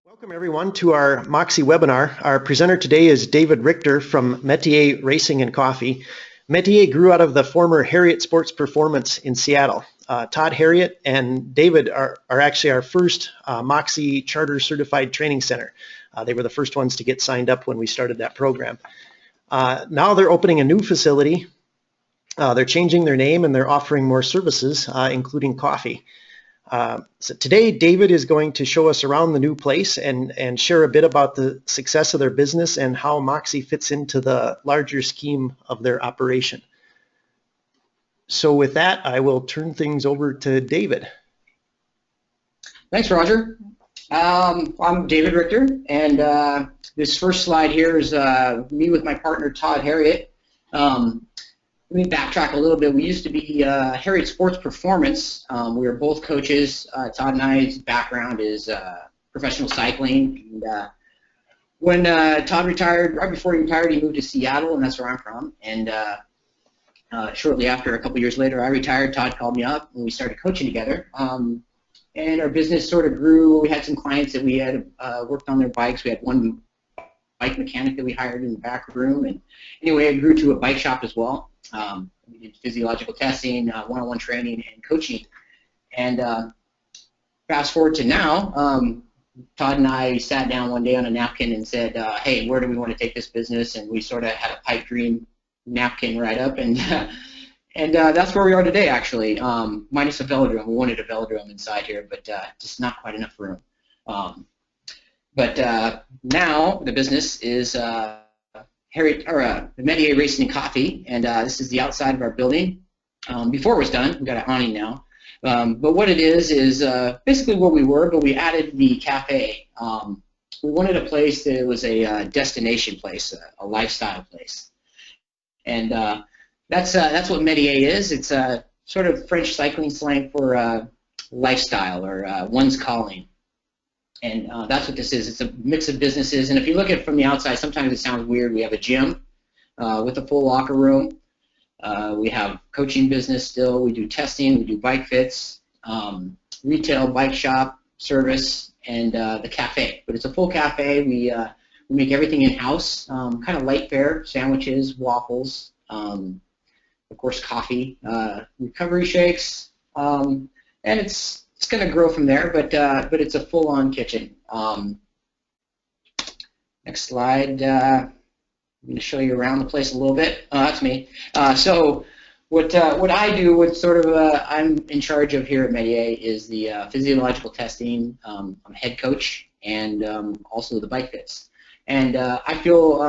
Welcome everyone to our Moxy webinar. Our presenter today is David Richter from Metier Racing and Coffee. Metier grew out of the former Harriet Sports Performance in Seattle. Todd Harriet and David are actually our first Moxy Charter Certified Training Center. They were the first ones to get signed up when we started that program. Now they're opening a new facility. They're changing their name and they're offering more services, including coffee. So today, David is going to show us around the new place and share a bit about the success of their business and how Moxy fits into the larger scheme of their operation. So with that, I will turn things over to David. Thanks, Roger. I'm David Richter, and this first slide here is me with my partner, Todd Harriet. Let me backtrack a little bit. We used to be Harriet Sports Performance. We were both coaches. Todd and I's background is professional cycling. And, when Todd retired, right before he retired, he moved to Seattle, and that's where I'm from. And shortly after, a couple years later, I retired. Todd called me up, and we started coaching together. And our business sort of grew. We had some clients that we had worked on their bikes. We had one bike mechanic that we hired in the back room. And anyway, it grew to a bike shop as well. We did physiological testing, one-on-one training, and coaching. And fast forward to now, Todd and I sat down one day on a napkin and said, hey, where do we want to take this business? And we sort of had a pipe dream napkin right up, and that's where we are today, actually, minus a velodrome. We wanted a velodrome inside here, but just not quite enough room. But now the business is Metier Racing and Coffee, and this is the outside of our building. Before it was done, we've got an awning now. But what it is basically what we were, but we added the cafe. We wanted a place that was a destination place, a lifestyle place. And that's what Metier is. It's a sort of French cycling slang for lifestyle or one's calling. And that's what this is. It's a mix of businesses. And if you look at it from the outside, sometimes it sounds weird. We have a gym with a full locker room. We have coaching business still. We do testing. We do bike fits, retail, bike shop, service, and the cafe. But it's a full cafe. We make everything in-house, kind of light fare, sandwiches, waffles, of course coffee, recovery shakes, and it's going to grow from there, but it's a full-on kitchen. Next slide. I'm going to show you around the place a little bit. That's me. So what I do, what sort of I'm in charge of here at Mettier is the physiological testing. I'm a head coach and also the bike fits. And I feel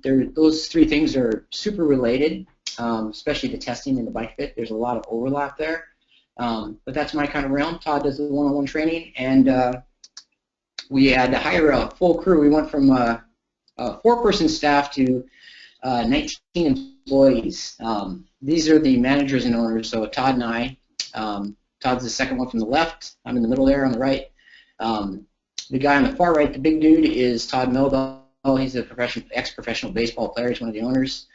those three things are super related, especially the testing and the bike fit. There's a lot of overlap there. But that's my kind of realm. Todd does the one-on-one training, and we had to hire a full crew. We went from a 4-person staff to 19 employees. These are the managers and owners, so Todd and I. Todd's the second one from the left. I'm in the middle there on the right. The guy on the far right, the big dude, is Todd Melville. He's a ex-professional baseball player. He's one of the owners.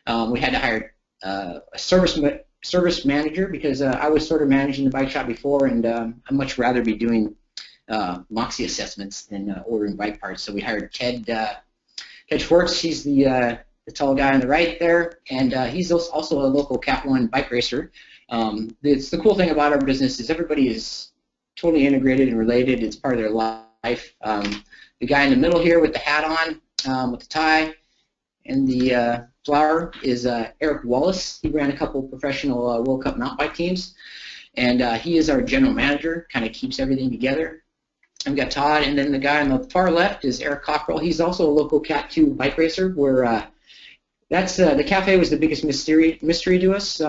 We had to hire a service manager because I was sort of managing the bike shop before, and I'd much rather be doing Moxy assessments than ordering bike parts. So we hired Ted Schwartz. He's the tall guy on the right there, and he's also a local Cat 1 bike racer. It's the cool thing about our business is everybody is totally integrated and related. It's part of their life. The guy in the middle here with the hat on, with the tie, and the flower is Eric Wallace. He ran a couple professional World Cup mountain bike teams, and he is our general manager, kind of keeps everything together. And we got Todd, and then the guy on the far left is Eric Cockrell. He's also a local Cat 2 bike racer, where that's the cafe was the biggest mystery to us.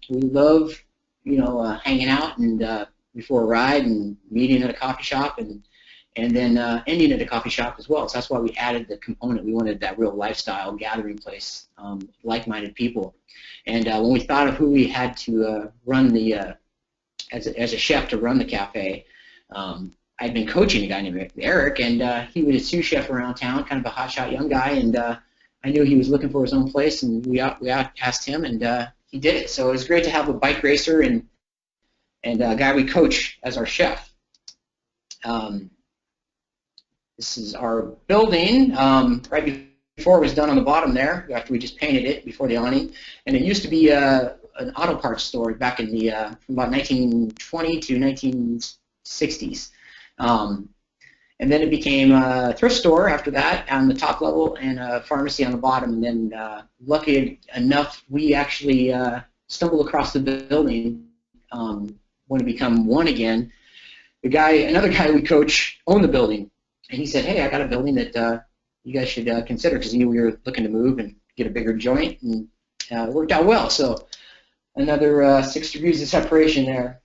We love, hanging out and before a ride and meeting at a coffee shop and then ending at a coffee shop as well. So that's why we added the component. We wanted that real lifestyle gathering place, like-minded people. And when we thought of who we had to run the, as a chef to run the cafe, I'd been coaching a guy named Eric, and he was a sous chef around town, kind of a hotshot young guy, and I knew he was looking for his own place, and we asked him, and he did it. So it was great to have a bike racer and a guy we coach as our chef. This is our building, right before it was done on the bottom there, after we just painted it before the awning. And it used to be an auto parts store back in the from about 1920 to 1960s. And then it became a thrift store after that on the top level and a pharmacy on the bottom. And then lucky enough, we actually stumbled across the building when it became one again. Another guy we coach owned the building. And he said, hey, I got a building that you guys should consider, because he knew we were looking to move and get a bigger joint, and it worked out well. So another 6 degrees of separation there.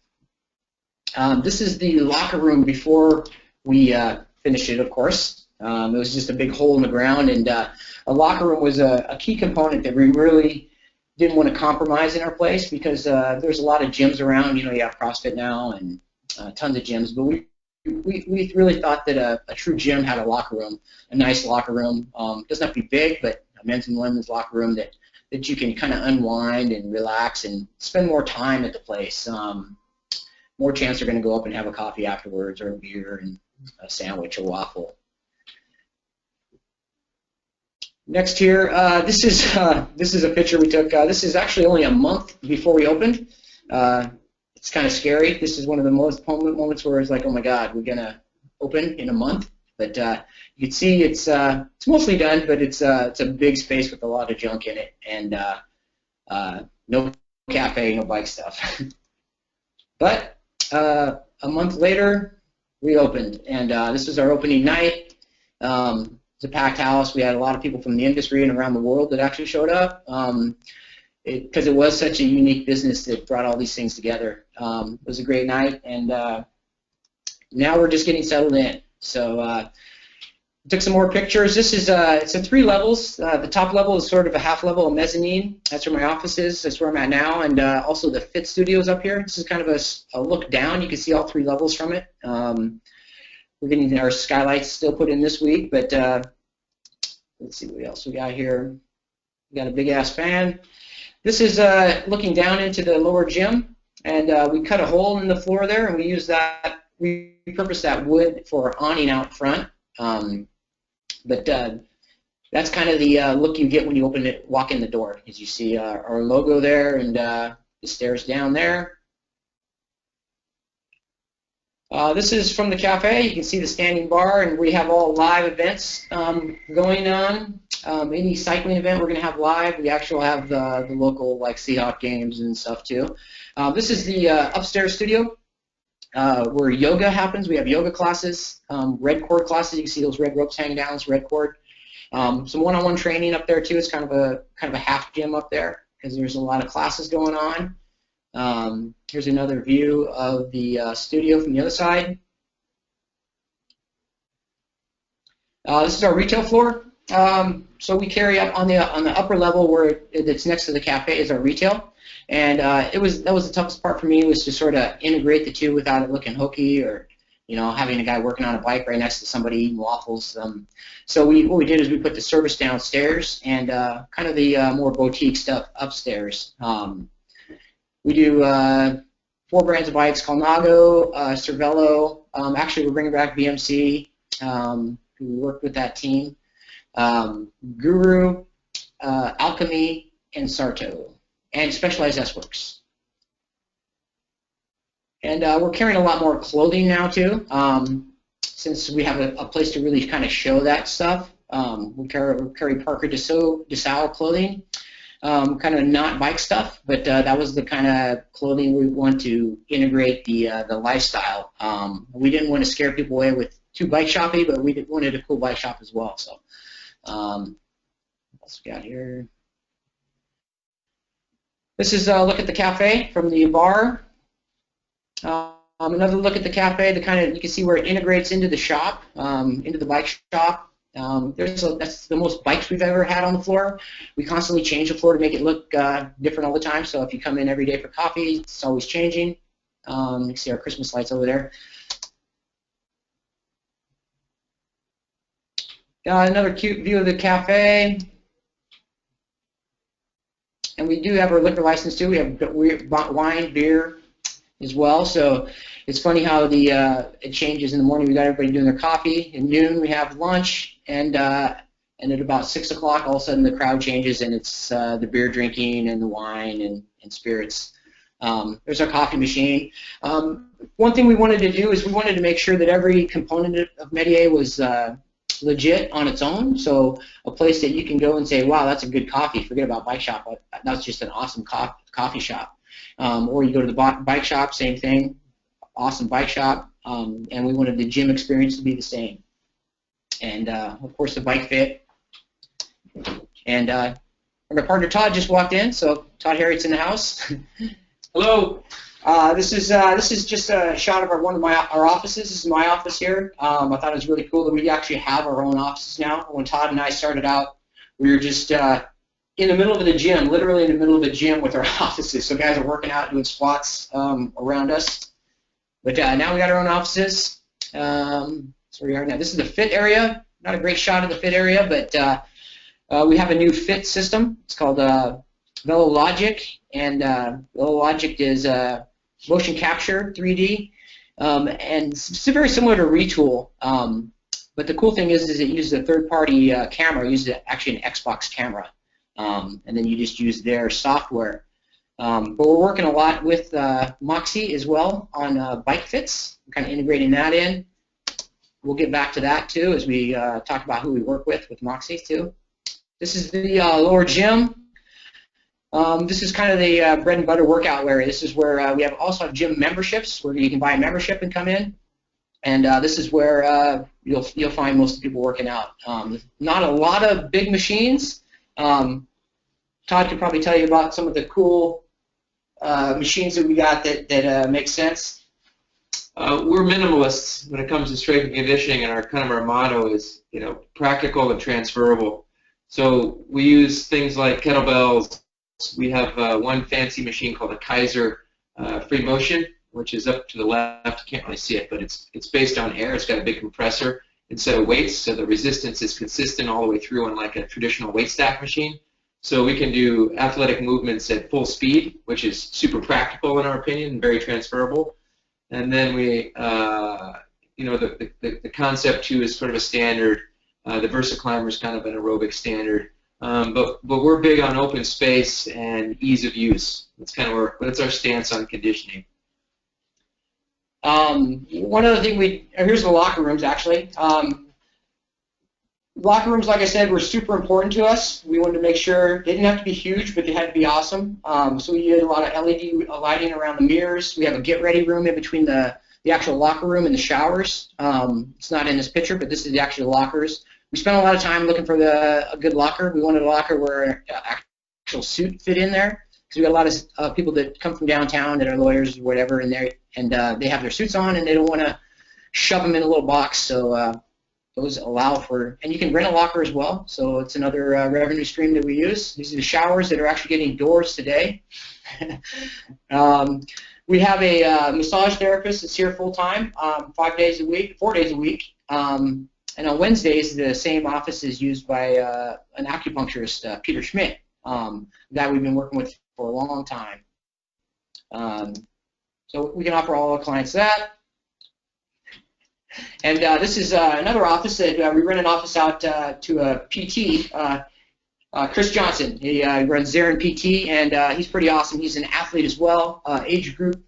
This is the locker room before we finished it, of course. It was just a big hole in the ground, and a locker room was a key component that we really didn't want to compromise in our place, because there's a lot of gyms around. You know, you have CrossFit now and tons of gyms, but we really thought that a true gym had a locker room, a nice locker room. Doesn't have to be big, but a men's and women's locker room that you can kind of unwind and relax and spend more time at the place. More chance they're going to go up and have a coffee afterwards, or a beer and a sandwich or waffle. Next here, this is a picture we took. This is actually only a month before we opened. It's kind of scary. This is one of the most moments where it's like, oh my God, we're gonna open in a month. But you can see it's mostly done, but it's a big space with a lot of junk in it, and no cafe, no bike stuff. But a month later, we opened, and this was our opening night. It's a packed house. We had a lot of people from the industry and around the world that actually showed up. Because it was such a unique business that brought all these things together. It was a great night, and now we're just getting settled in. So took some more pictures. This is it's in 3 levels. The top level is sort of a half level of mezzanine. That's where my office is. That's where I'm at now, and also the Fit Studio is up here. This is kind of a look down. You can see all 3 levels from it. We're getting our skylights still put in this week, but let's see what else we got here. We got a big ass fan. This is looking down into the lower gym, and we cut a hole in the floor there, and we use that. We repurposed that wood for awning out front. But that's kind of the look you get when you walk in the door, as you see our logo there, and the stairs down there. This is from the cafe. You can see the standing bar, and we have all live events going on. Any cycling event we're going to have live. We actually have the local like Seahawk games and stuff too. This is the upstairs studio where yoga happens. We have yoga classes, red cord classes. You can see those red ropes hanging down. It's red cord. Some one-on-one training up there too. It's kind of a half gym up there because there's a lot of classes going on. Here's another view of the studio from the other side. This is our retail floor. So we carry up on the upper level where it's next to the cafe is our retail, and that was the toughest part for me, was to sort of integrate the two without it looking hokey, or having a guy working on a bike right next to somebody eating waffles. So what we did is we put the service downstairs and kind of the more boutique stuff upstairs. We do 4 brands of bikes: Colnago, Cervelo. Actually, we're bringing back BMC. We worked with that team. Guru, Alchemy, and Sarto, and Specialized S-Works. And we're carrying a lot more clothing now too, since we have a place to really kind of show that stuff. We carry Parker DeSalle clothing, kind of not bike stuff, but that was the kind of clothing we want to integrate the lifestyle. We didn't want to scare people away with too bike shoppy, but we wanted a cool bike shop as well. So what else we got here? This is a look at the cafe from the bar. Another look at the cafe. You can see where it integrates into the shop, into the bike shop. That's the most bikes we've ever had on the floor. We constantly change the floor to make it look different all the time. So if you come in every day for coffee, it's always changing. You can see our Christmas lights over there. Another cute view of the cafe. And we do have our liquor license too. We have wine, beer as well. So it's funny how it changes. In the morning we got everybody doing their coffee. At noon we have lunch, and at about 6 o'clock all of a sudden the crowd changes and it's the beer drinking and the wine and spirits. There's our coffee machine. One thing we wanted to do is we wanted to make sure that every component of Metier was legit on its own. So a place that you can go and say, wow, that's a good coffee. Forget about bike shop. That's just an awesome coffee shop. Or you go to the bike shop, same thing, awesome bike shop. And we wanted the gym experience to be the same. And of course the bike fit. And our partner Todd just walked in, so Todd Harriet's in the house. Hello. This is just a shot of one of our offices. This is my office here. I thought it was really cool that we actually have our own offices now. When Todd and I started out, we were just in the middle of the gym, literally in the middle of the gym with our offices. So guys are working out, doing squats around us. But now we got our own offices. So we are now. This is the fit area. Not a great shot of the fit area, but we have a new fit system. It's called Physiological, and Physiological is motion capture 3D, and it's very similar to Retool. But the cool thing is it uses a third-party camera. It uses actually an Xbox camera, and then you just use their software. But we're working a lot with Moxy as well on bike fits. We're kind of integrating that in. We'll get back to that too as we talk about who we work with Moxy too. This is the lower gym. This is kind of the bread and butter workout area. This is where we also have gym memberships where you can buy a membership and come in. And this is where you'll find most of the people working out. Not a lot of big machines. Todd could probably tell you about some of the cool machines that we got that make sense. We're minimalists when it comes to strength and conditioning, and our motto is, practical and transferable. So we use things like kettlebells. We have one fancy machine called a Kaiser Free Motion, which is up to the left. You can't really see it, but it's based on air. It's got a big compressor instead of weights, so the resistance is consistent all the way through, unlike a traditional weight stack machine. So we can do athletic movements at full speed, which is super practical in our opinion, and very transferable. And then we, the concept too is sort of a standard. The VersaClimber is kind of an aerobic standard. But we're big on open space and ease of use. That's our stance on conditioning. One other thing here's the locker rooms actually. Locker rooms, like I said, were super important to us. We wanted to make sure they didn't have to be huge, but they had to be awesome. So we did a lot of LED lighting around the mirrors. We have a get-ready room in between the actual locker room and the showers. It's not in this picture, but this is the actual lockers. We spent a lot of time looking for a good locker. We wanted a locker where an actual suit fit in there, because we got a lot of people that come from downtown that are lawyers or whatever, and they have their suits on and they don't want to shove them in a little box. So those allow for, and you can rent a locker as well. So it's another revenue stream that we use. These are the showers that are actually getting doors today. We have a massage therapist that's here full time, 4 days a week. And on Wednesdays, the same office is used by an acupuncturist, Peter Schmidt, a guy we've been working with for a long time. So we can offer all our clients that. And this is another office that we rent an office out to a PT, Chris Johnson. He runs Zarin PT, and he's pretty awesome. He's an athlete as well, age group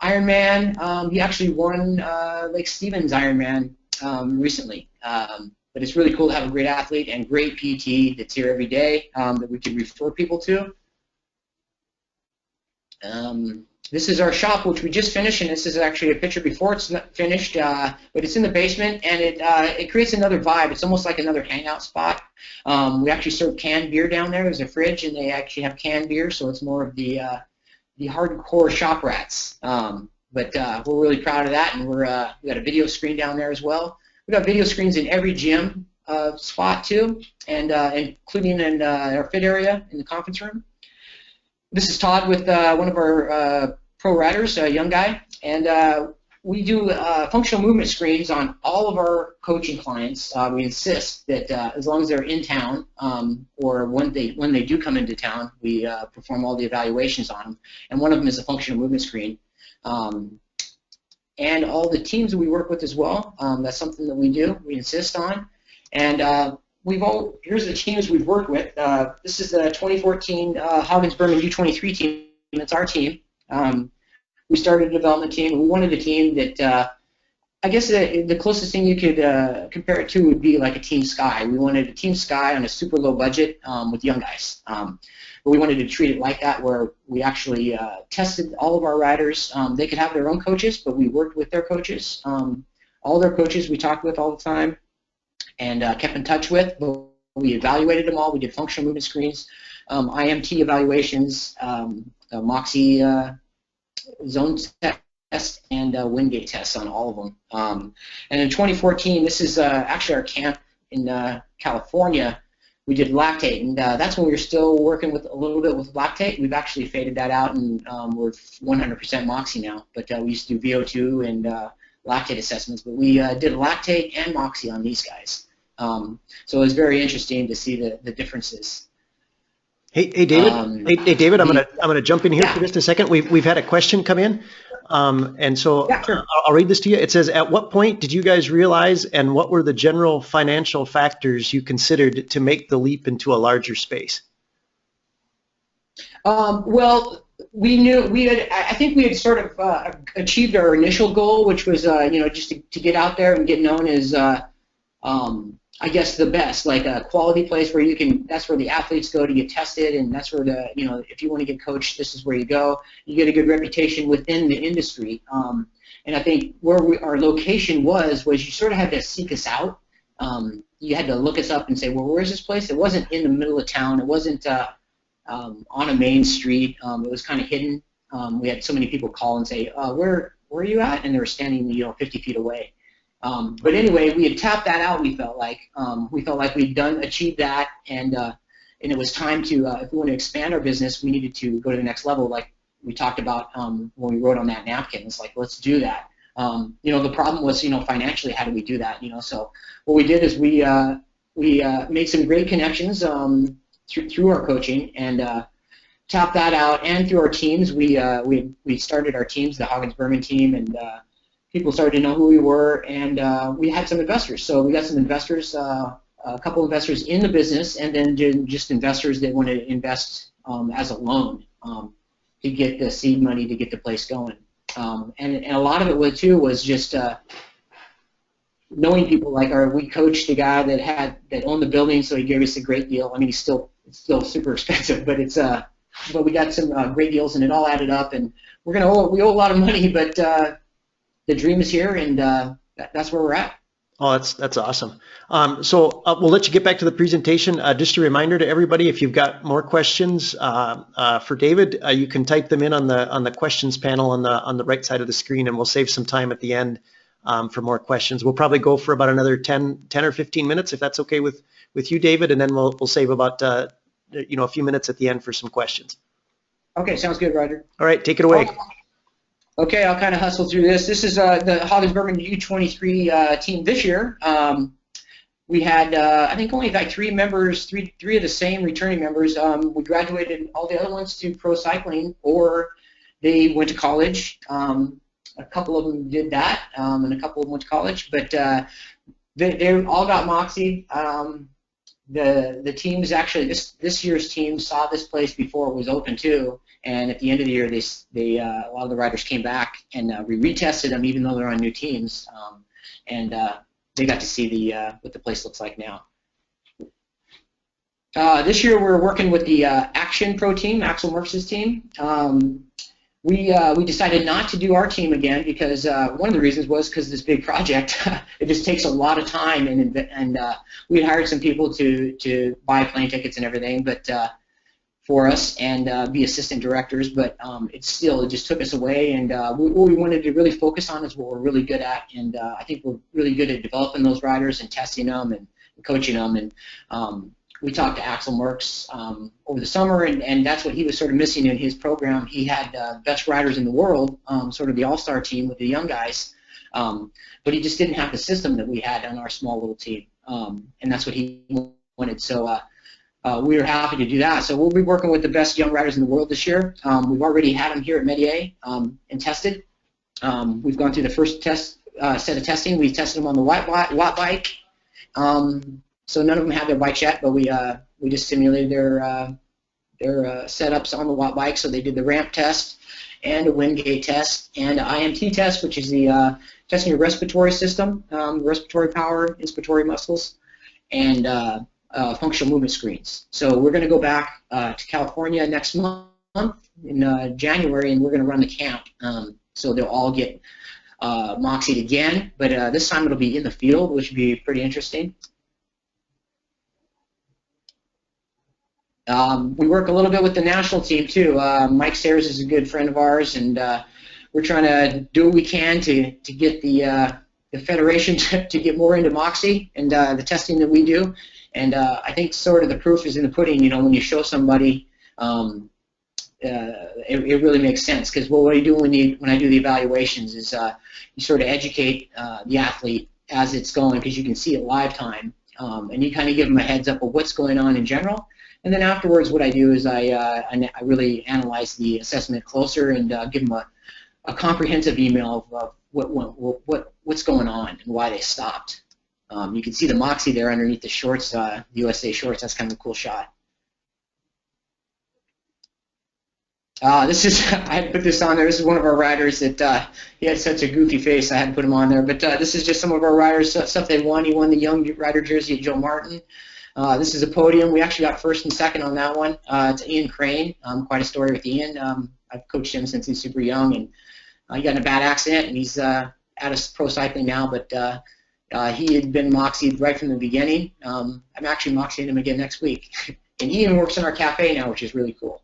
Ironman. He actually won Lake Stevens Ironman recently. But it's really cool to have a great athlete and great PT that's here every day that we can refer people to. This is our shop, which we just finished, and this is actually a picture before it's not finished, but it's in the basement, and it creates another vibe. It's almost like another hangout spot. We actually serve canned beer down there. There's a fridge, and they actually have canned beer, so it's more of the hardcore shop rats. But we're really proud of that, and we got a video screen down there as well. We got video screens in every gym spot too, and including in our fit area in the conference room. This is Todd with one of our pro riders, a young guy, and we do functional movement screens on all of our coaching clients. We insist that as long as they're in town, or when they do come into town, we perform all the evaluations on them. And one of them is a functional movement screen. and all the teams that we work with as well. That's something that we do. We insist on. And here's the teams we've worked with. This is the 2014 Hoggins-Berman U23 team. It's our team. We started a development team. We wanted a team that I guess the closest thing you could compare it to would be like a Team Sky. We wanted a Team Sky on a super low budget with young guys. But we wanted to treat it like that, where we actually tested all of our riders. They could have their own coaches, but we worked with their coaches. All their coaches we talked with all the time and kept in touch with. But we evaluated them all. We did functional movement screens, IMT evaluations, Moxy zone test, and Wingate tests on all of them. And in 2014, this is actually our camp in California. We did lactate, and that's when we were still working with a little bit with lactate. We've actually faded that out, and we're 100% Moxy now. But we used to do VO2 and lactate assessments. But we did lactate and Moxy on these guys. So it was very interesting to see the differences. Hey David. Hey David, I'm gonna jump in here for just a second. We've had a question come in, and so sure. I'll read this to you. It says, "At what point did you guys realize, and what were the general financial factors you considered to make the leap into a larger space?" Well, we knew I think we had sort of achieved our initial goal, which was just to get out there and get known as I guess the best, like a quality place where that's where the athletes go to get tested, and that's where if you want to get coached, this is where you go. You get a good reputation within the industry. And I think where our location was you sort of had to seek us out. You had to look us up and say, well, where's this place? It wasn't in the middle of town. It wasn't on a main street. It was kind of hidden. We had so many people call and say, where are you at? And they were standing 50 feet away. But anyway, we had tapped that out. We felt like we'd achieved that, and it was time to if we want to expand our business, we needed to go to the next level, like we talked about when we wrote on that napkin. It's like, let's do that. The problem was financially, how do we do that? So what we did is we made some great connections through our coaching and tapped that out, and through our teams. We started our teams, the Hoggins-Berman team, and people started to know who we were, and we had some investors. So we got some investors, a couple investors in the business, and then just investors that wanted to invest as a loan to get the seed money to get the place going. And a lot of it was just knowing people. Like we coached a guy that owned the building, so he gave us a great deal. I mean, it's still super expensive, but but we got some great deals, and it all added up. And we owe a lot of money, but the dream is here, and that's where we're at. Oh, that's awesome. So we'll let you get back to the presentation. Just a reminder to everybody, if you've got more questions for David, you can type them in on the questions panel on the right side of the screen, and we'll save some time at the end for more questions. We'll probably go for about another 10 or 15 minutes, if that's okay with you, David, and then we'll save about a few minutes at the end for some questions. Okay, sounds good, Roger. All right, take it away. Okay, I'll kind of hustle through this. This is the Hoggins-Berman U23 team this year. We had, I think, only like three of the same returning members. We graduated all the other ones to pro cycling, or they went to college. A couple of them did that, and a couple of them went to college. But they all got Moxy. The teams actually, this year's team saw this place before it was open too. And at the end of the year, a lot of the riders came back, and we retested them, even though they're on new teams, and they got to see what the place looks like now. This year, we're working with the Action Pro team, Axel Merckx's team. We decided not to do our team again because one of the reasons was because this big project, it just takes a lot of time, and we had hired some people to buy plane tickets and everything, but for us and be assistant directors, but it just took us away, and what we wanted to really focus on is what we're really good at, and I think we're really good at developing those riders and testing them and coaching them, and we talked to Axel Merckx over the summer, and that's what he was sort of missing in his program. He had best riders in the world, sort of the all-star team with the young guys, but he just didn't have the system that we had on our small little team, and that's what he wanted. So we were happy to do that. So we'll be working with the best young riders in the world this year. We've already had them here at Metier and tested, We've gone through the first test set of testing. We tested them on the watt bike. So none of them had their bikes yet, but we just simulated their setups on the watt bike. So they did the ramp test and a wind gate test and an IMT test, which is the testing your respiratory system, respiratory power, inspiratory muscles, and functional movement screens. So we're going to go back to California next month in January, and we're going to run the camp. So they'll all get Moxied again, but this time it'll be in the field, which would be pretty interesting. We work a little bit with the national team too. Mike Sayers is a good friend of ours, and we're trying to do what we can to get the federation to get more into Moxy and the testing that we do. And I think sort of the proof is in the pudding. You know, when you show somebody, it really makes sense. Because what I do when I do the evaluations is you sort of educate the athlete as it's going, because you can see it live time, and you kind of give them a heads up of what's going on in general. And then afterwards, what I do is I really analyze the assessment closer and give them a comprehensive email of what's going on and why they stopped. You can see the Moxy there underneath the shorts, USA shorts. That's kind of a cool shot. This is I had to put this on there. This is one of our riders that he had such a goofy face. I had to put him on there. But this is just some of our riders, stuff they won. He won the young rider jersey at Joe Martin. This is a podium. We actually got first and second on that one. It's Ian Crane. Quite a story with Ian. I've coached him since he's super young, and he got in a bad accident, and he's out of pro cycling now. But he had been Moxied right from the beginning. I'm actually Moxying him again next week. And Ian works in our cafe now, which is really cool.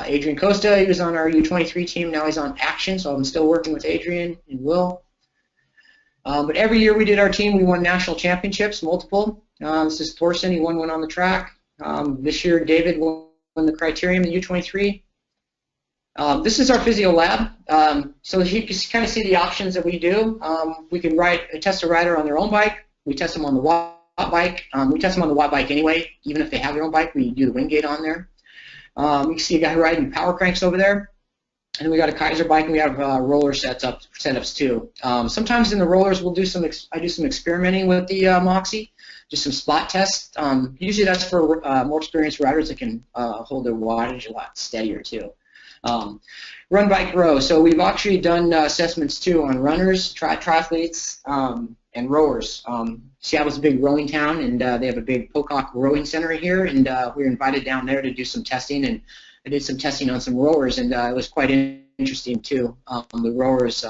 Adrian Costa, he was on our U23 team. Now he's on Action, so I'm still working with Adrian and Will. But every year we did our team, we won national championships, multiple. This is Thorsten, he won one on the track. This year David won the criterium in U23. This is our physio lab. So you can kind of see the options that we do. We can test a rider on their own bike. We test them on the watt bike. We test them on the watt bike anyway. Even if they have their own bike, we do the wind gate on there. You can see a guy riding power cranks over there. And then we got a Kaiser bike, and we have roller setups too. Sometimes in the rollers we'll do I do some experimenting with the Moxy, just some spot tests. Usually that's for more experienced riders that can hold their wattage a lot steadier too. Run, bike, row. So we've actually done assessments too on runners, triathletes, and rowers. Seattle's a big rowing town, and they have a big Pocock rowing center here, and we were invited down there to do some testing, and I did some testing on some rowers, and it was quite interesting too. The rowers,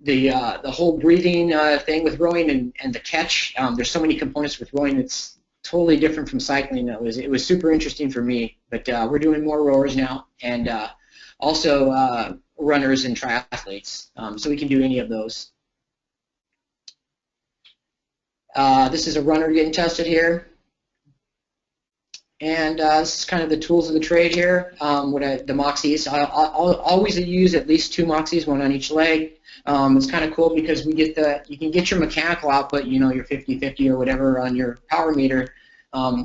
the whole breathing thing with rowing and the catch. There's so many components with rowing. It's totally different from cycling. It was super interesting for me. But we're doing more rowers now, and also runners and triathletes. So we can do any of those. This is a runner getting tested here. And this is kind of the tools of the trade here. The Moxies, I'll always use at least 2 Moxies, one on each leg. It's kind of cool because you can get your mechanical output, you know, your 50-50 or whatever on your power meter.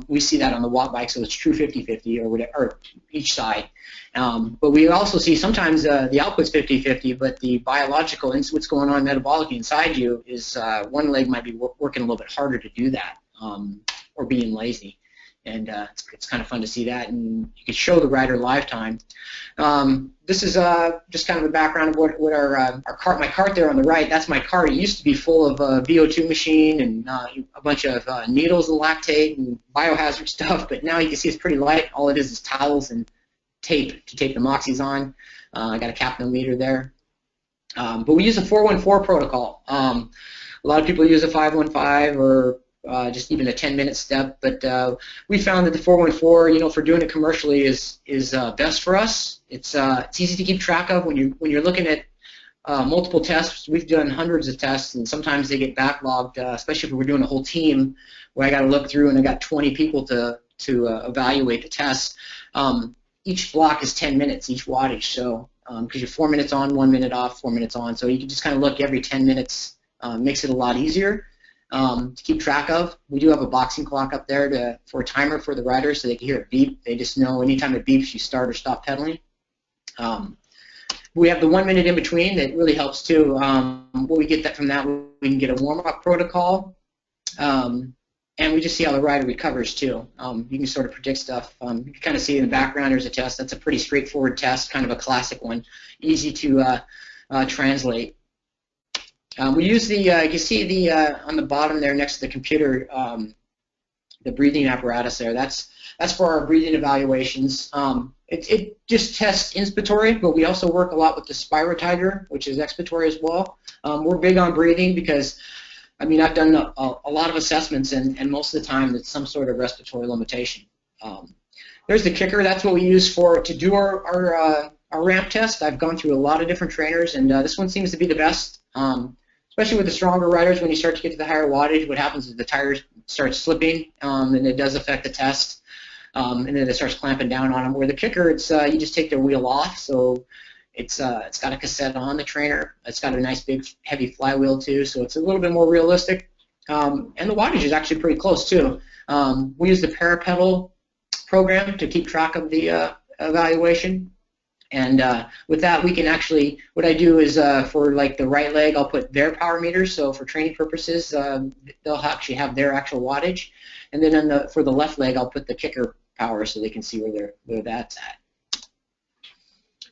We see that on the watt bike, so it's true 50-50 or whatever, or each side. But we also see sometimes the output's 50-50, but the biological, what's going on metabolically inside you is one leg might be working a little bit harder to do that, or being lazy. And it's kind of fun to see that, and you can show the rider live time. This is just kind of the background of what my cart there on the right. That's my cart. It used to be full of VO2 machine and a bunch of needles and lactate and biohazard stuff, but now you can see it's pretty light. All it is towels and tape to tape the Moxies on. I got a capnometer there. But we use a 414 protocol. A lot of people use a 515 or just even a 10-minute step, but we found that the 414, you know, for doing it commercially is best for us. It's easy to keep track of when you're looking at multiple tests. We've done hundreds of tests, and sometimes they get backlogged, especially if we're doing a whole team where I got to look through and I got 20 people to evaluate the tests. Each block is 10 minutes, each wattage, so because you're 4 minutes on, 1 minute off, 4 minutes on, so you can just kind of look every 10 minutes. Makes it a lot easier to keep track of. We do have a boxing clock up there for a timer for the riders, so they can hear it beep. They just know anytime it beeps, you start or stop pedaling. We have the 1 minute in between that really helps too. When we get that from that, we can get a warm-up protocol, and we just see how the rider recovers too. You can sort of predict stuff. You can kind of see in the background there's a test. That's a pretty straightforward test, kind of a classic one, easy to translate. We use the, you can see the on the bottom there next to the computer, the breathing apparatus there. That's for our breathing evaluations. It just tests inspiratory, but we also work a lot with the spirotiger, which is expiratory as well. We're big on breathing because, I mean, I've done a lot of assessments, and most of the time it's some sort of respiratory limitation. There's the kicker. That's what we use to do our ramp test. I've gone through a lot of different trainers, and this one seems to be the best. Especially with the stronger riders, when you start to get to the higher wattage, what happens is the tires start slipping, and it does affect the test, and then it starts clamping down on them. Where the kicker, it's you just take their wheel off, so it's got a cassette on the trainer. It's got a nice big heavy flywheel too, so it's a little bit more realistic, and the wattage is actually pretty close too. We use the parapedal program to keep track of the evaluation. And with that, we can actually, what I do is for like the right leg, I'll put their power meters. So for training purposes, they'll actually have their actual wattage. And then for the left leg, I'll put the kicker power so they can see where that's at.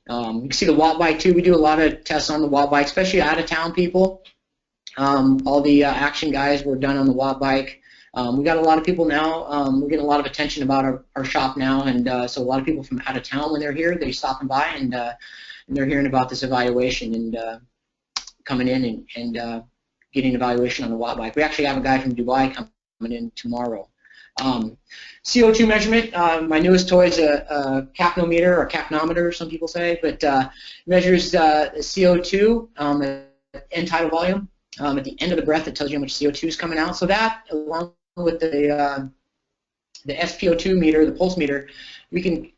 You can see the watt bike too. We do a lot of tests on the watt bike, especially out of town people. All the action guys were done on the watt bike. We got a lot of people now. We're getting a lot of attention about our shop now, and so a lot of people from out of town, when they're here, they're stopping by and they're hearing about this evaluation and coming in and getting an evaluation on the watt bike. We actually have a guy from Dubai coming in tomorrow. CO2 measurement. My newest toy is a capnometer or capnometer, some people say, but measures the CO2 end tidal volume. At the end of the breath, it tells you how much CO2 is coming out. So that, along with the SpO2 meter, the pulse meter, we can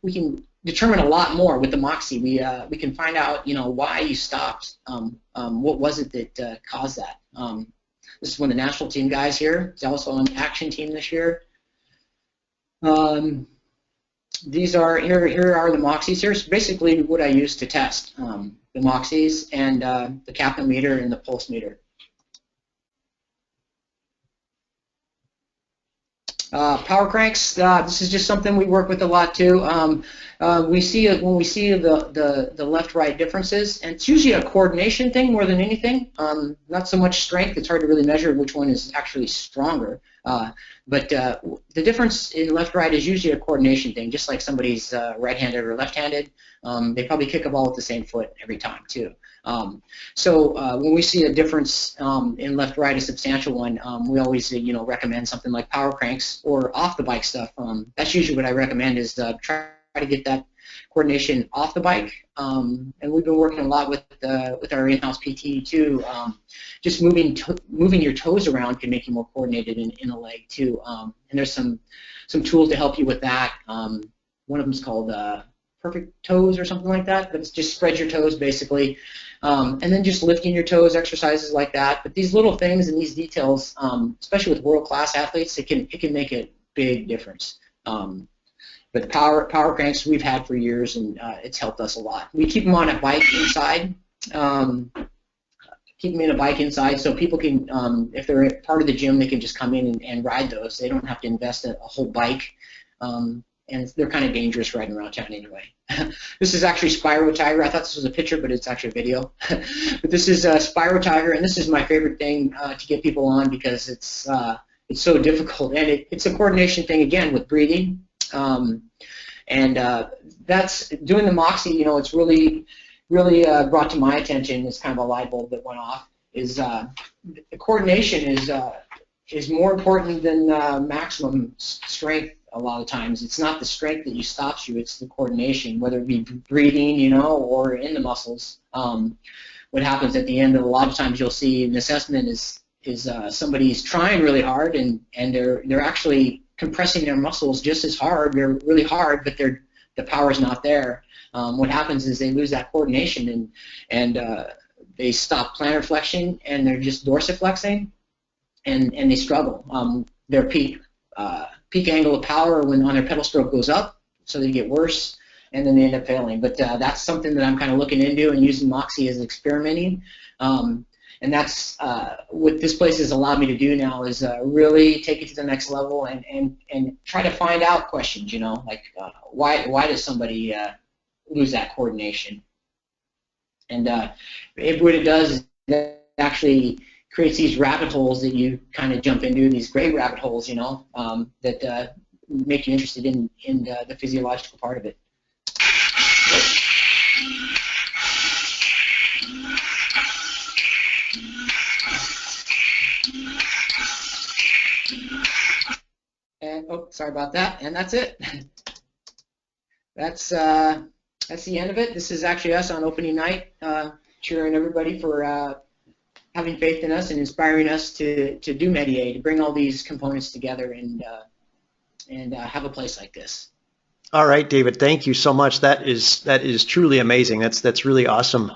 determine a lot more with the Moxy. We can find out, you know, why you stopped. What was it that caused that? This is one of the national team guys here. He's also on the action team this year. These are here are the Moxys. Here's basically what I use to test the Moxys and the capnometer and the pulse meter. Power cranks. This is just something we work with a lot too. We see it when we see the left-right differences, and it's usually a coordination thing more than anything. Not so much strength. It's hard to really measure which one is actually stronger. But the difference in left-right is usually a coordination thing. Just like somebody's right-handed or left-handed, they probably kick a ball with the same foot every time too. So when we see a difference in left-right, a substantial one, we always recommend something like power cranks or off-the-bike stuff. That's usually what I recommend is try to get that coordination off the bike. And we've been working a lot with our in-house PT too. Just moving your toes around can make you more coordinated in a leg too. And there's some tools to help you with that. One of them is called perfect toes or something like that, but it's just spread your toes basically, and then just lifting your toes, exercises like that. But these little things and these details, especially with world-class athletes, it can make a big difference. But the power cranks we've had for years, and it's helped us a lot. We keep them on a bike inside. Keep them in a bike inside so people can, if they're part of the gym, they can just come in and ride those. They don't have to invest in a whole bike. And they're kind of dangerous riding around town anyway. This is actually Spyro Tiger. I thought this was a picture, but it's actually a video. But this is Spyro Tiger, and this is my favorite thing to get people on because it's so difficult, and it's a coordination thing again with breathing. That's doing the Moxy. It's really brought to my attention. It's kind of a light bulb that went off. Is the coordination is more important than maximum strength. A lot of times, it's not the strength that stops you; it's the coordination, whether it be breathing, or in the muscles. What happens at the end? A lot of times, you'll see an assessment is somebody's trying really hard, and they're actually compressing their muscles just as hard. They're really hard, but the power's not there. What happens is they lose that coordination, and they stop plantar flexion, and they're just dorsiflexing, and they struggle. Their peak angle of power when on their pedal stroke goes up, so they get worse. and then they end up failing. But that's something that I'm kind of looking into and using Moxy as experimenting. And that's what this place has allowed me to do now is really take it to the next level and try to find out questions, like why does somebody lose that coordination? And what it does is it actually creates these rabbit holes that you kind of jump into, these gray rabbit holes, that make you interested in the physiological part of it. And oh, sorry about that. And that's it. That's the end of it. This is actually us on opening night, cheering everybody for having faith in us and inspiring us to do Metier, to bring all these components together and have a place like this. All right, David, thank you so much. That is truly amazing. That's really awesome.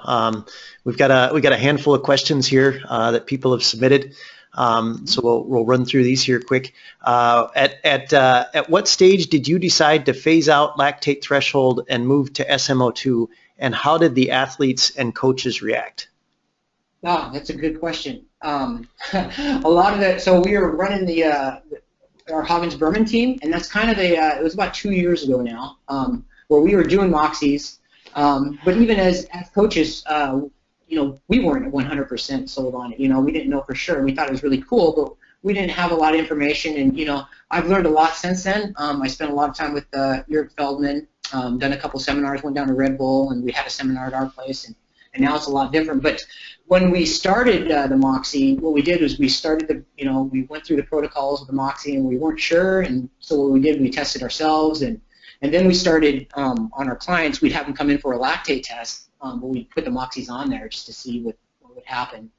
We've got a handful of questions here that people have submitted. So we'll run through these here quick. At what stage did you decide to phase out lactate threshold and move to SMO2, and how did the athletes and coaches react? Oh, that's a good question. A lot of that. So we were running our Hoggins-Berman team, and that's kind of it was about 2 years ago now, where we were doing Moxys. But even as coaches, we weren't 100% sold on it. We didn't know for sure. We thought it was really cool, but we didn't have a lot of information. And I've learned a lot since then. I spent a lot of time with Jörg Feldman, done a couple seminars, went down to Red Bull, and we had a seminar at our place. And now it's a lot different. But when we started the Moxy, what we did was we started we went through the protocols of the Moxy, and we weren't sure. And so what we did, we tested ourselves, and then we started on our clients. We'd have them come in for a lactate test, but we'd put the Moxys on there just to see what would happen.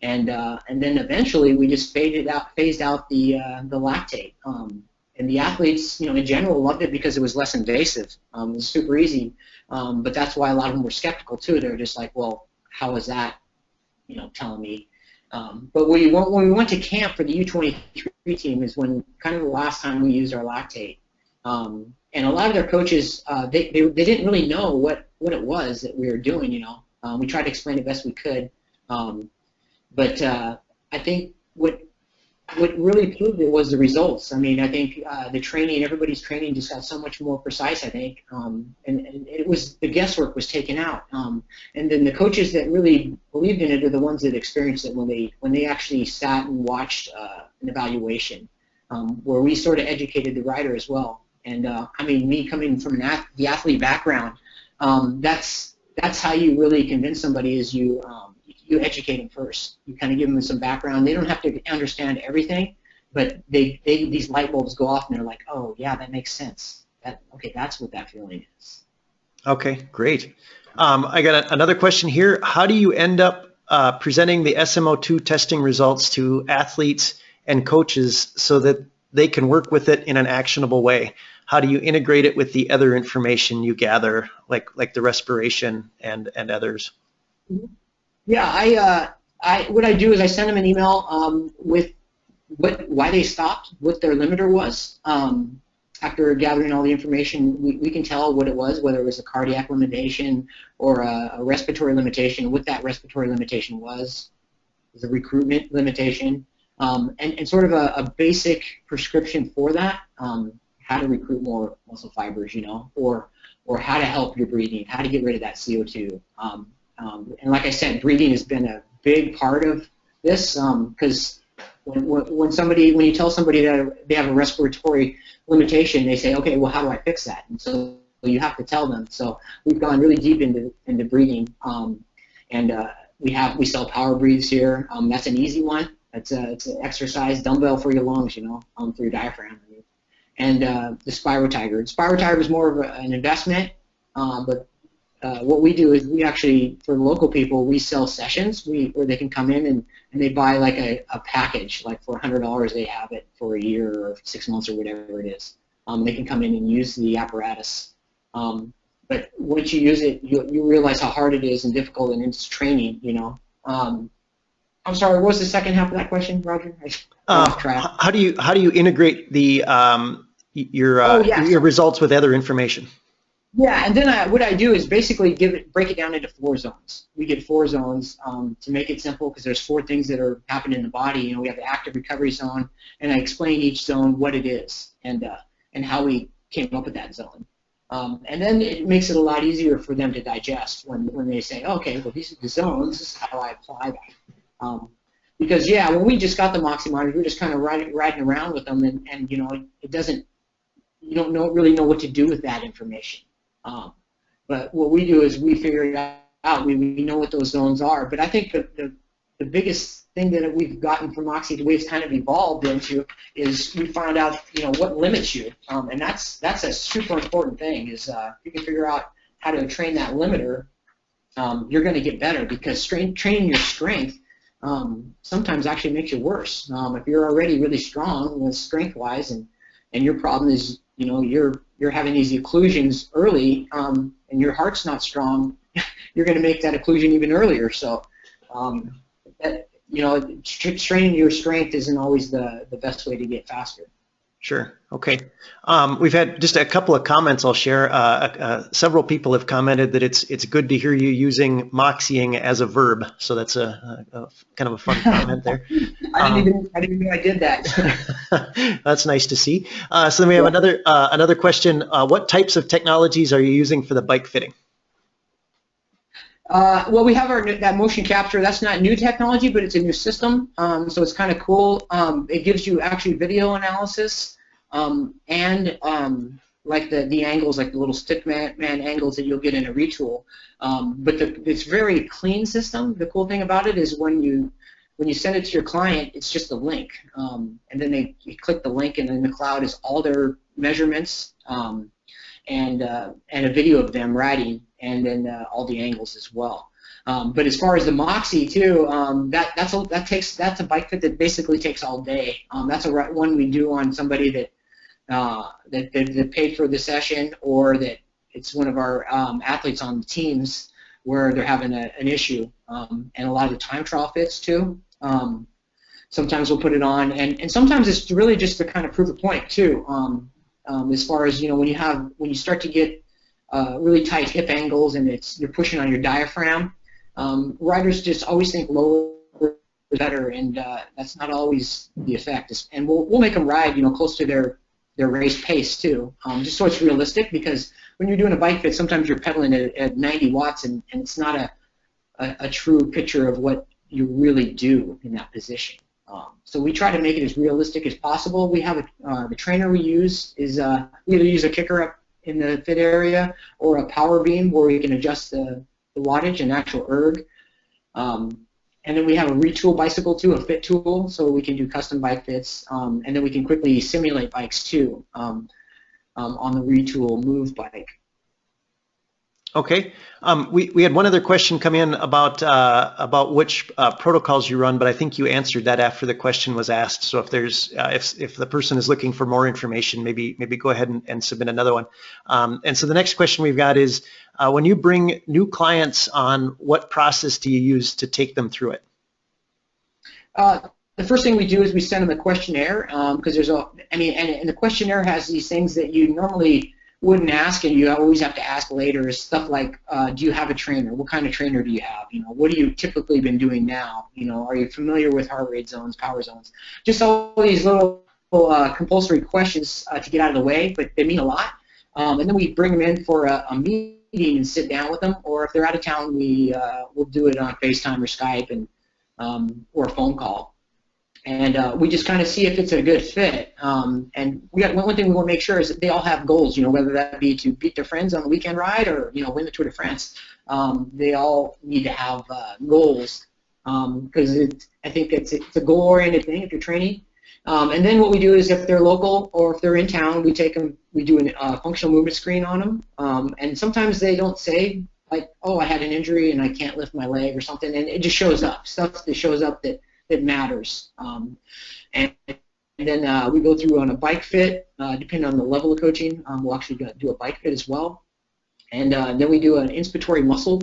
And then eventually we just phased out the lactate. And the athletes, in general, loved it because it was less invasive. It was super easy. But that's why a lot of them were skeptical too. They were just like, well, how is that, telling me? But when we went to camp for the U23 team is when kind of the last time we used our lactate. And a lot of their coaches, they didn't really know what it was that we were doing. We tried to explain it best we could. But I think what really proved it was the results. I mean, I think the training, everybody's training just got so much more precise, I think, and it was, the guesswork was taken out. And then the coaches that really believed in it are the ones that experienced it when they actually sat and watched an evaluation, where we sort of educated the rider as well. And I mean, me coming from the athlete background, that's how you really convince somebody is you educate them first. You kind of give them some background. They don't have to understand everything, but these light bulbs go off and they're like, oh yeah, that makes sense. Okay, that's what that feeling is. Okay, great. I got another question here. How do you end up presenting the SMO2 testing results to athletes and coaches so that they can work with it in an actionable way? How do you integrate it with the other information you gather, like the respiration and others? Yeah, what I do is I send them an email with why they stopped, what their limiter was. After gathering all the information, we can tell what it was, whether it was a cardiac limitation or a respiratory limitation, what that respiratory limitation was a recruitment limitation, and sort of a basic prescription for that, how to recruit more muscle fibers, or how to help your breathing, how to get rid of that CO2. And like I said, breathing has been a big part of this, because when you tell somebody that they have a respiratory limitation, they say, okay, well, how do I fix that? And so you have to tell them. So we've gone really deep into breathing, and we sell power breathes here. That's an easy one. It's an exercise dumbbell for your lungs, for your diaphragm. And the Spyro Tiger. The Spyro Tiger is more of an investment, but what we do is we actually, for local people, we sell sessions where they can come in and they buy like a package. Like for $100, they have it for a year or 6 months or whatever it is. They can come in and use the apparatus. But once you use it, you realize how hard it is and difficult, and it's training, I'm sorry, what was the second half of that question, Roger? How do you integrate the your results with other information? Yeah, and then what I do is basically break it down into 4 zones. We get 4 zones to make it simple because there's 4 things that are happening in the body. You know, we have the active recovery zone, and I explain each zone what it is and how we came up with that zone. And then it makes it a lot easier for them to digest when they say, okay, well, these are the zones. This is how I apply that. Because yeah, when we just got the Moxy monitor, we were just kind of riding around with them, and you know, it doesn't. You don't really know what to do with that information. But what we do is we figure it out. We know what those zones are. But I think the biggest thing that we've gotten from Moxy, the way it's kind of evolved into, is we found out, you know, what limits you. And that's a super important thing. Is if you can figure out how to train that limiter, you're going to get better, because training your strength sometimes actually makes you worse. If you're already really strong strength-wise, and your problem is, you know, you're having these occlusions early, and your heart's not strong, you're going to make that occlusion even earlier. So, that, you know, training your strength isn't always the best way to get faster. Sure. Okay. We've had just a couple of comments I'll share. Several people have commented that it's good to hear you using moxying as a verb. So that's a kind of a fun comment there. I didn't even know I did that. That's nice to see. So then we have another question. What types of technologies are you using for the bike fitting? Well, we have that motion capture. That's not new technology, but it's a new system, so it's kind of cool. It gives you actually video analysis and like the angles, like the little stickman angles that you'll get in a retool. But it's very clean system. The cool thing about it is when you send it to your client, it's just a link, and then you click the link, and in the cloud is all their measurements and a video of them riding, and then all the angles as well. But as far as the Moxy too, that's a bike fit that basically takes all day. That's a one we do on somebody that paid for the session, or that it's one of our athletes on the teams where they're having an issue, and a lot of the time trial fits too. Sometimes we'll put it on, and sometimes it's really just to kind of prove a point too. As far as, you know, when you start to get really tight hip angles and you're pushing on your diaphragm, riders just always think lower is better, and that's not always the effect. And we'll make them ride, you know, close to their race pace too, just so it's realistic, because when you're doing a bike fit, sometimes you're pedaling at 90 watts, and it's not a true picture of what you really do in that position. So we try to make it as realistic as possible. We have the trainer we use is we either use a kicker up in the fit area or a power beam where we can adjust the wattage and actual erg. And then we have a retool bicycle too, a fit tool, so we can do custom bike fits. And then we can quickly simulate bikes too on the retool move bike. Okay. We had one other question come in about which protocols you run, but I think you answered that after the question was asked. So if there's if the person is looking for more information, maybe go ahead and submit another one. And so the next question we've got is, when you bring new clients on, what process do you use to take them through it? The first thing we do is we send them a questionnaire, because and the questionnaire has these things that you normally wouldn't ask, and you always have to ask later, is stuff like, do you have a trainer? What kind of trainer do you have? You know, what do you typically been doing now? You know, are you familiar with heart rate zones, power zones? Just all these little compulsory questions to get out of the way, but they mean a lot. And then we bring them in for a meeting and sit down with them, or if they're out of town, we'll do it on FaceTime or Skype and or a phone call. And we just kind of see if it's a good fit. And we got one thing we want to make sure is that they all have goals, you know, whether that be to beat their friends on the weekend ride or, you know, win the Tour de France. They all need to have goals, because I think it's a goal-oriented thing if you're training. And then what we do is, if they're local or if they're in town, we do a functional movement screen on them. And sometimes they don't say, like, oh, I had an injury and I can't lift my leg or something, and it just shows up, stuff that shows up that matters. And then we go through on a bike fit, depending on the level of coaching. We'll actually do a bike fit as well. And then we do an inspiratory muscle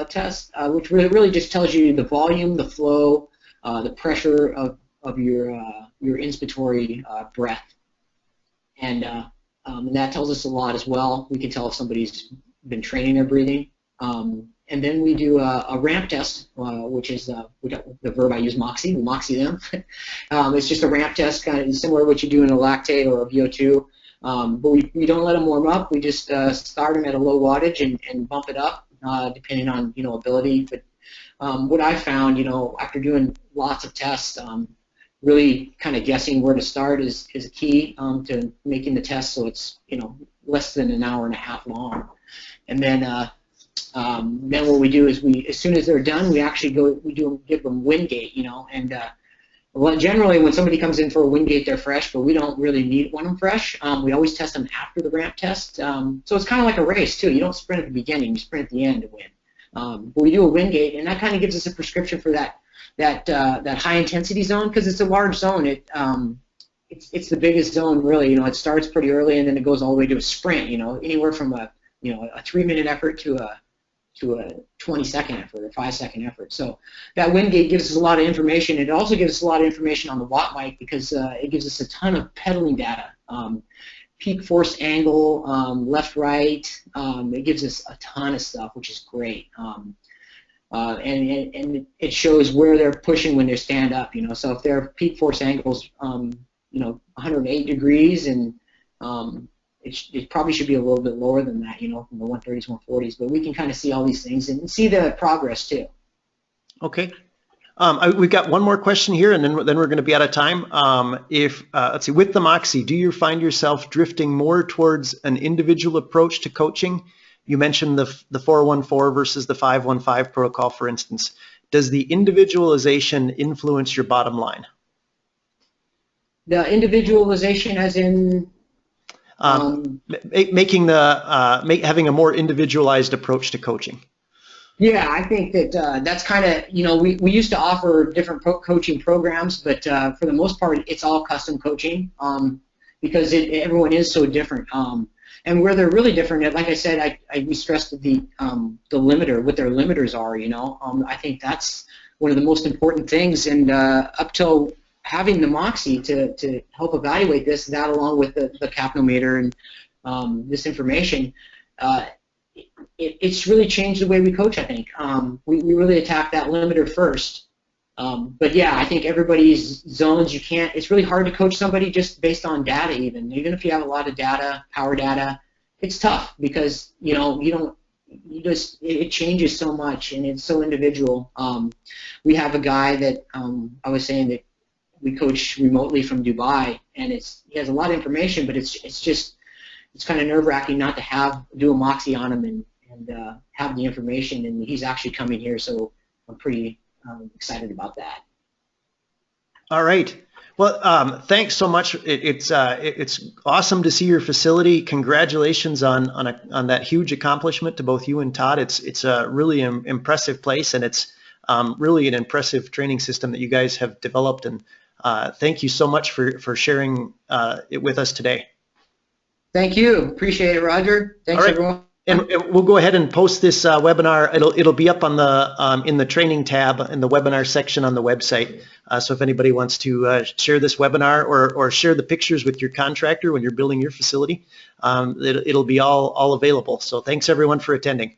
test, which really just tells you the volume, the flow, the pressure of your inspiratory breath. And and that tells us a lot as well. We can tell if somebody's been training their breathing. And then we do a ramp test, which is the verb I use, Moxy. We Moxy them. It's just a ramp test, kind of similar to what you do in a lactate or a VO2. But we don't let them warm up. We just start them at a low wattage and bump it up, depending on ability. But what I found, after doing lots of tests, really kind of guessing where to start is a key to making the test so it's less than an hour and a half long. And then what we do is as soon as they're done, we actually give them Wingate, and well, generally when somebody comes in for a Wingate, they're fresh, but we don't really want them fresh. We always test them after the ramp test, so it's kind of like a race too. You don't sprint at the beginning, you sprint at the end to win. But we do a Wingate, and that kind of gives us a prescription for that high intensity zone, because it's a large zone. It's the biggest zone really. It starts pretty early and then it goes all the way to a sprint. Anywhere from a 3-minute effort to a 20-second effort or 5-second effort. So that Wingate gives us a lot of information. It also gives us a lot of information on the watt mic, because it gives us a ton of pedaling data. Peak force angle, left, right. It gives us a ton of stuff, which is great. And it shows where they're pushing when they stand up. So if their peak force angles, 108 degrees, and it probably should be a little bit lower than that, from the 130s, 140s. But we can kind of see all these things and see the progress too. Okay. We've got one more question here, and then we're going to be out of time. Let's see, with the Moxy, do you find yourself drifting more towards an individual approach to coaching? You mentioned the 414 versus the 515 protocol, for instance. Does the individualization influence your bottom line? The individualization, as in having a more individualized approach to coaching. Yeah, I think that that's kind of, we used to offer different coaching programs, but for the most part, it's all custom coaching, because everyone is so different. And where they're really different, like I said, we stressed the limiter, what their limiters are. I think that's one of the most important things. And up till having the Moxy to help evaluate this, that along with the capnometer and this information, it's really changed the way we coach, I think. We really attack that limiter first. But yeah, I think everybody's zones, it's really hard to coach somebody just based on data even if you have a lot of data, power data. It's tough because, it changes so much and it's so individual. We have a guy that I was saying that we coach remotely from Dubai, and he has a lot of information, but it's kind of nerve-wracking not to do a Moxy on him and have the information, and he's actually coming here, so I'm pretty excited about that. All right. Well, thanks so much. It's awesome to see your facility. Congratulations on that huge accomplishment to both you and Todd. It's a really impressive place, and it's really an impressive training system that you guys have developed. And thank you so much for sharing it with us today. Thank you. Appreciate it, Roger. Thanks, all right, everyone. And we'll go ahead and post this webinar. It'll be up on the in the training tab in the webinar section on the website. So if anybody wants to share this webinar or share the pictures with your contractor when you're building your facility, it'll be all available. So thanks everyone for attending.